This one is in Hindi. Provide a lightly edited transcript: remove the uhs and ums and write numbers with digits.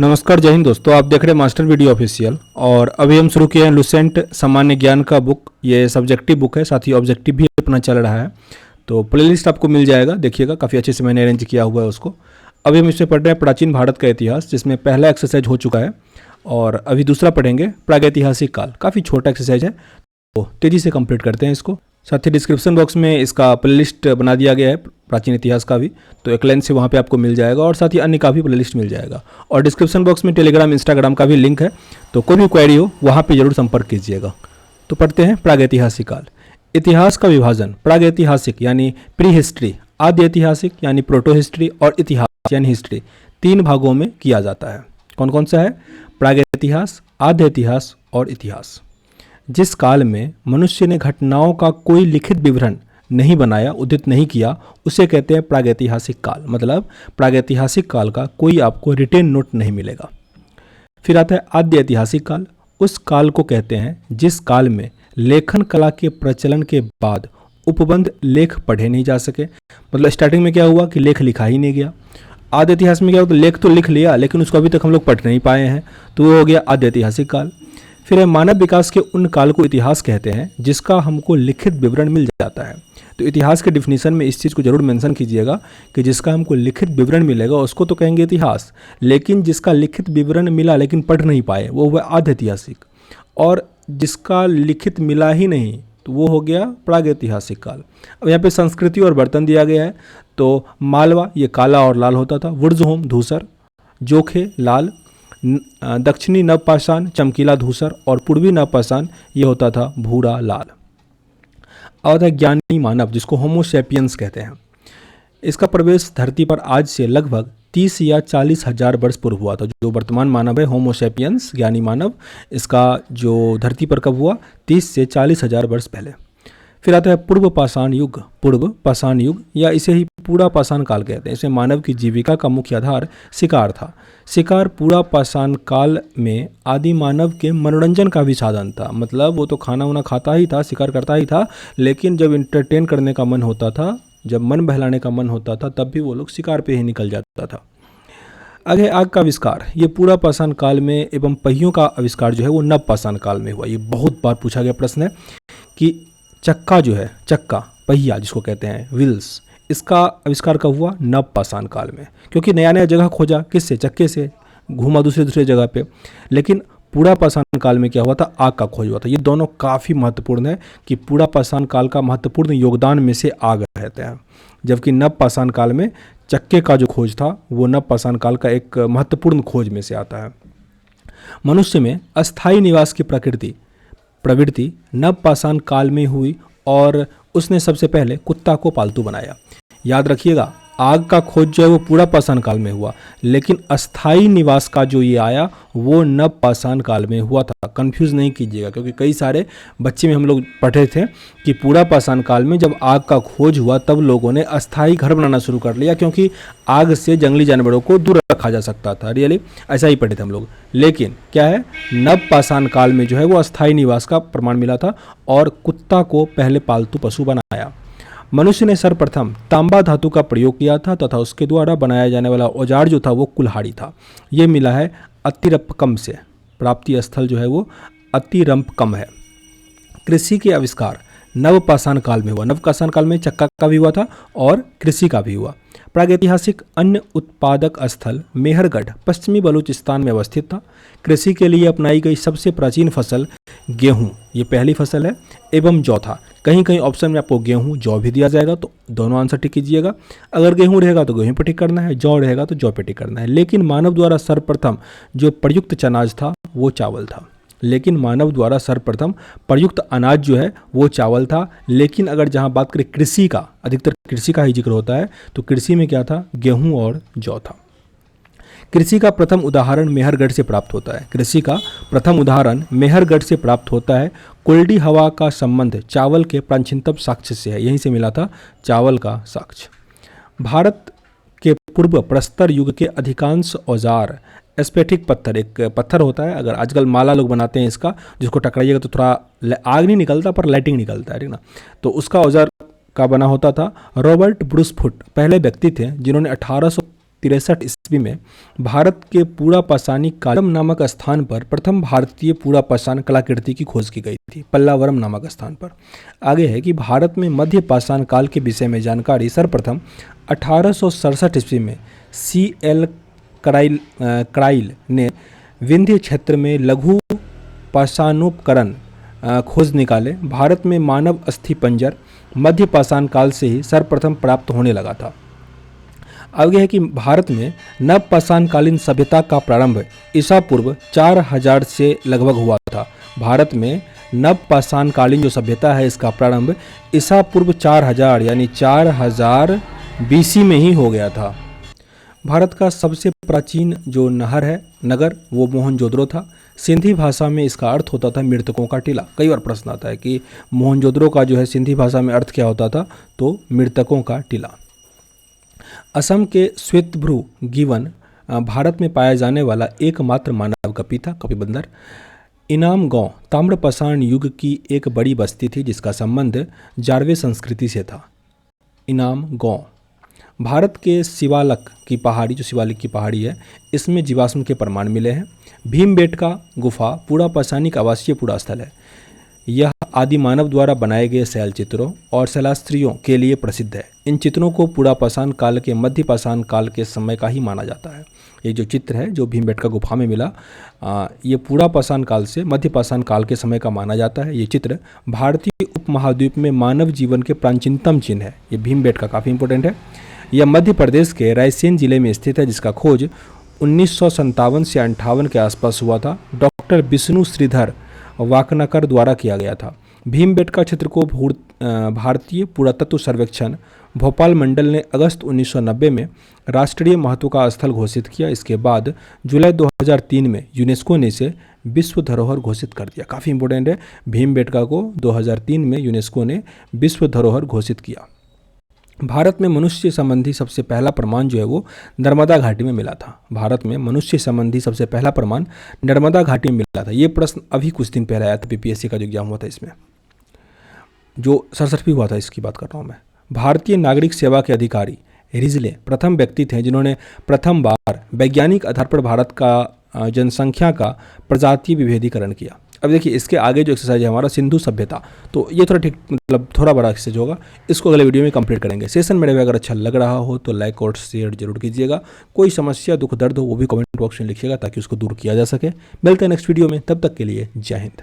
नमस्कार, जय हिंद दोस्तों। आप देख रहे हैं मास्टर वीडियो ऑफिशियल और अभी हम शुरू किए हैं लुसेंट सामान्य ज्ञान का बुक। ये सब्जेक्टिव बुक है, साथ ही ऑब्जेक्टिव भी अपना चल रहा है। तो प्लेलिस्ट आपको मिल जाएगा, देखिएगा, काफ़ी अच्छे से मैंने अरेंज किया हुआ है उसको। अभी हम इसमें पढ़ रहे हैं प्राचीन भारत का इतिहास, जिसमें पहला एक्सरसाइज हो चुका है और अभी दूसरा पढ़ेंगे प्रागैतिहासिक काल। काफ़ी छोटा एक्सरसाइज है, तो तेज़ी से कंप्लीट करते हैं इसको। साथ ही डिस्क्रिप्शन बॉक्स में इसका प्लेलिस्ट बना दिया गया है प्राचीन इतिहास का भी, तो एक लाइन से वहाँ पे आपको मिल जाएगा और साथ ही अन्य का भी प्लेलिस्ट मिल जाएगा। और डिस्क्रिप्शन बॉक्स में टेलीग्राम इंस्टाग्राम का भी लिंक है, तो कोई भी क्वेरी हो वहाँ पे जरूर संपर्क कीजिएगा। तो पढ़ते हैं प्रागैतिहासिक काल। इतिहास का विभाजन प्रागैतिहासिक यानी प्री हिस्ट्री, आद्य ऐतिहासिक यानी प्रोटो हिस्ट्री और इतिहास यानी हिस्ट्री, 3 भागों में किया जाता है। कौन कौन सा है? प्रागैतिहास, आद्य इतिहास और इतिहास। जिस काल में मनुष्य ने घटनाओं का कोई लिखित विवरण नहीं बनाया, उद्धृत नहीं किया, उसे कहते हैं प्रागैतिहासिक काल। मतलब प्रागैतिहासिक काल का कोई आपको रिटेन नोट नहीं मिलेगा। फिर आता है आद्य ऐतिहासिक काल। उस काल को कहते हैं जिस काल में लेखन कला के प्रचलन के बाद उपबंध लेख पढ़े नहीं जा सके। मतलब स्टार्टिंग में क्या हुआ कि लेख लिखा ही नहीं गया। आद्य इतिहास में क्या होता है, लेख तो लिख लिया लेकिन उसको अभी तक हम लोग पढ़ नहीं पाए हैं, तो वो हो गया आद्य ऐतिहासिक काल। फिर है मानव विकास के उन काल को इतिहास कहते हैं जिसका हमको लिखित विवरण मिल जाता है। तो इतिहास के डिफिनीशन में इस चीज़ को जरूर मेंशन कीजिएगा कि जिसका हमको लिखित विवरण मिलेगा उसको तो कहेंगे इतिहास, लेकिन जिसका लिखित विवरण मिला लेकिन पढ़ नहीं पाए वो हुआ आद्य ऐतिहासिक, और जिसका लिखित मिला ही नहीं तो वो हो गया प्रागैतिहासिक काल। अब यहाँ पे संस्कृति और बर्तन दिया गया है। तो मालवा ये काला और लाल होता था, वुर्जहोम धूसर, जोखे लाल, दक्षिणी नवपाषाण चमकीला धूसर और पूर्वी नवपाषाण ये होता था भूरा लाल। और है ज्ञानी मानव जिसको होमो सैपियंस कहते हैं। इसका प्रवेश धरती पर आज से लगभग 30 या 40 हजार वर्ष पूर्व हुआ था। जो वर्तमान मानव है होमो सैपियंस ज्ञानी मानव, इसका जो धरती पर कब हुआ? 30 से 40 हजार वर्ष पहले। फिर आता है पूर्व पाषाण युग। पूर्व पाषाण युग या इसे ही पूरा पाषाण काल कहते हैं। इसमें मानव की जीविका का मुख्य आधार शिकार था। शिकार पूरा पाषाण काल में आदि मानव के मनोरंजन का भी साधन था। मतलब वो तो खाना वाना खाता ही था, शिकार करता ही था, लेकिन जब इंटरटेन करने का मन होता था, जब मन बहलाने का मन होता था, तब भी वो लोग शिकार पे ही निकल जाता था। आगे आग का आविष्कार, ये पूरा पाषाण काल में, एवं पहियों का आविष्कार जो है वो नव पाषाण काल में हुआ। ये बहुत बार पूछा गया प्रश्न है कि चक्का जो है, चक्का पहिया जिसको कहते हैं व्हील्स, इसका आविष्कार कब हुआ? नव पाषाण काल में, क्योंकि नया नया जगह खोजा, किससे? चक्के से घूमा दूसरे जगह पे। लेकिन पूरा पाषाण काल में क्या हुआ था? आग का खोज हुआ था। ये दोनों काफ़ी महत्वपूर्ण है कि पूरा पाषाण काल का महत्वपूर्ण योगदान में से आग रहते हैं, जबकि नव पाषाण काल में चक्के का जो खोज था वो नव पाषाण काल का एक महत्वपूर्ण खोज में से आता है। मनुष्य में अस्थायी निवास की प्रवृत्ति नव पाषाण काल में हुई और उसने सबसे पहले कुत्ता को पालतू बनाया। याद रखिएगा, आग का खोज जो है वो पूरा पाषाण काल में हुआ, लेकिन अस्थायी निवास का जो ये आया वो नव पाषाण काल में हुआ था। कंफ्यूज नहीं कीजिएगा, क्योंकि कई सारे बच्चे में हम लोग पढ़े थे कि पूरा पाषाण काल में जब आग का खोज हुआ तब लोगों ने अस्थायी घर बनाना शुरू कर लिया, क्योंकि आग से जंगली जानवरों को दूर रखा जा सकता था। रियली ऐसा ही पढ़े थे हम लोग। लेकिन क्या है, नव पाषाण काल में जो है वो अस्थायी निवास का प्रमाण मिला था और कुत्ता को पहले पालतू पशु बनाया। मनुष्य ने सर्वप्रथम तांबा धातु का प्रयोग किया था तथा उसके द्वारा बनाया जाने वाला औजार जो था वो कुल्हाड़ी था। ये मिला है अतिरपकम से। प्राप्ति स्थल जो है वो अतिरपकम है। कृषि के आविष्कार नव पाषाण काल में हुआ। नव पाषाण काल में चक्का का भी हुआ था और कृषि का भी हुआ। प्रागैतिहासिक अन्न उत्पादक स्थल मेहरगढ़ पश्चिमी बलूचिस्तान में अवस्थित था। कृषि के लिए अपनाई गई सबसे प्राचीन फसल गेहूं, ये पहली फसल है, एवं जौ था। कहीं कहीं ऑप्शन में आपको गेहूं जौ भी दिया जाएगा, तो दोनों आंसर टिक कीजिएगा। अगर गेहूं रहेगा तो गेहूं पे टिक करना है, जौ रहेगा तो जौ पे टिक करना है। लेकिन मानव द्वारा सर्वप्रथम जो प्रयुक्त अनाज था वो चावल था। लेकिन मानव द्वारा सर्वप्रथम प्रयुक्त अनाज जो है वो चावल था। लेकिन अगर जहाँ बात करें कृषि का, अधिकतर कृषि का ही जिक्र होता है, तो कृषि में क्या था? गेहूं और जौ था। कृषि का प्रथम उदाहरण मेहरगढ़ से प्राप्त होता है। कृषि का प्रथम उदाहरण मेहरगढ़ से प्राप्त होता है। कुल्डी हवा का संबंध चावल के प्राचीनतम साक्ष्य से है। यहीं से मिला था चावल का साक्ष्य। भारत के पूर्व प्रस्तर युग के अधिकांश औजार स्फटिक पत्थर, एक पत्थर होता है, अगर आजकल माला लोग बनाते हैं इसका, जिसको टकराइएगा तो थोड़ा आग नहीं निकलता पर लाइटिंग निकलता है, ठीक ना, तो उसका औजार का बना होता था। रॉबर्ट ब्रूस फुट पहले व्यक्ति थे जिन्होंने 1863 ईस्वी में भारत के पूरा पाषाणी कालम नामक स्थान पर प्रथम भारतीय पूरा पाषाण कलाकृति की खोज की गई थी, पल्लावरम नामक स्थान पर। आगे है कि भारत में मध्य पाषाण काल के विषय में जानकारी सर्वप्रथम 1867 ईस्वी में C.L. क्राइल ने विंध्य क्षेत्र में लघु पाषाणोपकरण खोज निकाले। भारत में मानव अस्थि पंजर मध्य पाषाण काल से ही सर्वप्रथम प्राप्त होने लगा था। आगे है कि भारत में नव पाषाणकालीन सभ्यता का प्रारंभ ईसा पूर्व 4000 से लगभग हुआ था। भारत में नव पाषाणकालीन जो सभ्यता है इसका प्रारंभ ईसा पूर्व 4000 यानी 4000 BC में ही हो गया था। भारत का सबसे प्राचीन जो नगर वो मोहनजोदड़ो था। सिंधी भाषा में इसका अर्थ होता था मृतकों का टीला। कई बार प्रश्न आता है कि मोहनजोदड़ो का जो है सिंधी भाषा में अर्थ क्या होता था, तो मृतकों का टीला। असम के श्वेतभ्रू गिवन भारत में पाया जाने वाला एकमात्र मानव कपि था, कपिबंदर। इनाम गांव ताम्रपाषाण युग की एक बड़ी बस्ती थी जिसका संबंध जारवे संस्कृति से था। इनाम गांव भारत के शिवालिक की पहाड़ी है, इसमें जीवाश्म के प्रमाण मिले हैं। भीमबेटका गुफा पूरा पाषाणिक आवासीय पूरा स्थल है। यह आदि मानव द्वारा बनाए गए शैल चित्रों और शैलास्त्रियों के लिए प्रसिद्ध है। इन चित्रों को पूरा पाषाण काल के मध्य पाषाण काल के समय का ही माना जाता है। ये जो चित्र है जो भीमबेटका गुफा में मिला, ये पूरा पाषाण काल से मध्य पाषाण काल के समय का माना जाता है। ये चित्र भारतीय उपमहाद्वीप में मानव जीवन के प्राचीनतम चिन्ह है। ये भीमबेटका काफ़ी इंपॉर्टेंट है। यह मध्य प्रदेश के रायसेन जिले में स्थित है, जिसका खोज 1957 से 58 के आसपास हुआ था। डॉक्टर विष्णु श्रीधर वाकनकर द्वारा किया गया था। भीमबेटका क्षेत्र को भारतीय पुरातत्व सर्वेक्षण भोपाल मंडल ने अगस्त 1990 में राष्ट्रीय महत्व का स्थल घोषित किया। इसके बाद जुलाई 2003 में यूनेस्को ने इसे विश्व धरोहर घोषित कर दिया। काफ़ी इंपॉर्टेंट है, भीमबेटका को 2003 में यूनेस्को ने विश्व धरोहर घोषित किया। भारत में मनुष्य संबंधी सबसे पहला प्रमाण जो है वो नर्मदा घाटी में मिला था। भारत में मनुष्य संबंधी सबसे पहला प्रमाण नर्मदा घाटी में मिला था। ये प्रश्न अभी कुछ दिन पहले आया था, PPSC का जो एग्जाम हुआ था इसमें, जो 67 हुआ था, इसकी बात कर रहा हूँ मैं। भारतीय नागरिक सेवा के अधिकारी रिजले प्रथम व्यक्ति थे जिन्होंने प्रथम बार वैज्ञानिक आधार पर भारत का जनसंख्या का प्रजातीय विभेदीकरण किया। अब देखिए इसके आगे जो एक्सरसाइज है हमारा सिंधु सभ्यता, तो ये थोड़ा बड़ा एक्सरसाइज होगा, इसको अगले वीडियो में कंप्लीट करेंगे। सेशन मेरे अगर अच्छा लग रहा हो तो लाइक और शेयर जरूर कीजिएगा। कोई समस्या दुख दर्द हो वो भी कमेंट बॉक्स में लिखिएगा ताकि उसको दूर किया जा सके। मिलते हैं नेक्स्ट वीडियो में, तब तक के लिए जय हिंद।